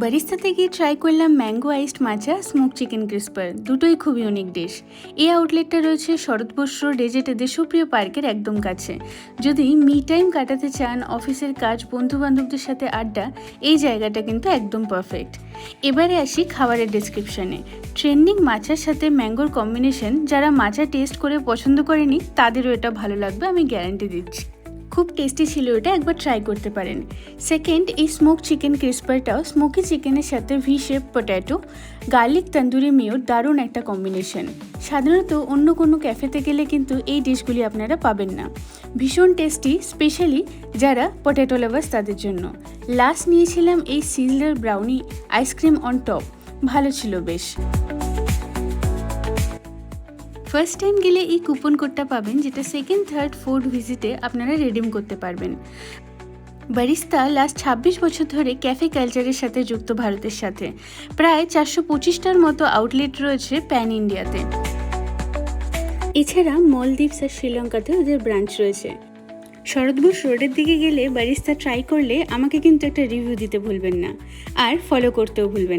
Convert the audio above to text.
বারিস্তাতে গিয়ে ট্রাই করলাম mango iced মাচা স্মোক চিকেন ক্রিস্পার। দুটোই খুব ইউনিক ডিশ। এই আউটলেটটা রয়েছে শরৎ বস্ত্র ডেজের্টে দেশপ্রিয় পার্কের একদম কাছে। যদি মি টাইম কাটাতে চান, অফিসের কাজ, বন্ধুবান্ধবদের সাথে আড্ডা, এই জায়গাটা কিন্তু একদম পারফেক্ট। এবারে আসি খাবারের ডেসক্রিপশানে। ট্রেন্ডিং মাচার সাথে ম্যাঙ্গোর কম্বিনেশন, যারা মাচা টেস্ট করে পছন্দ করেনি তাদেরও এটা ভালো লাগবে, আমি গ্যারান্টি দিচ্ছি। খুব টেস্টি ছিল এটা, একবার ট্রাই করতে পারেন। সেকেন্ড, এই স্মোক চিকেন ক্রিস্পারটাও স্মোকি চিকেনের সাথে V shape potato, garlic tandoori মেয়োর দারুণ একটা কম্বিনেশন। সাধারণত অন্য কোনো ক্যাফেতে গেলে কিন্তু এই ডিশগুলি আপনারা পাবেন না। ভীষণ টেস্টি, স্পেশালি যারা পটেটো লাভার্স তাদের জন্য। লাস্ট নিয়েছিলাম এই sizzler brownie ice cream on top, ভালো ছিল বেশ। ফার্স্ট টাইম গেলে এই কুপন কোডটা পাবেন, যেটা সেকেন্ড, থার্ড, ফোর্থ ভিজিটে আপনারা রিডিম করতে পারবেন। বারিস্তা লাস্ট 26 বছর ধরে ক্যাফে কালচারের সাথে যুক্ত ভারতের সাথে। প্রায় 425টার মতো আউটলেট রয়েছে প্যান ইন্ডিয়াতে। এছাড়া মলদ্বীপস আর শ্রীলঙ্কাতে ওদের ব্রাঞ্চ রয়েছে। শরৎবোস রোডের দিকে গেলে বারিস্তা ট্রাই করলে আমাকে কিন্তু একটা রিভিউ দিতে ভুলবেন না, আর ফলো করতেও ভুলবেন না।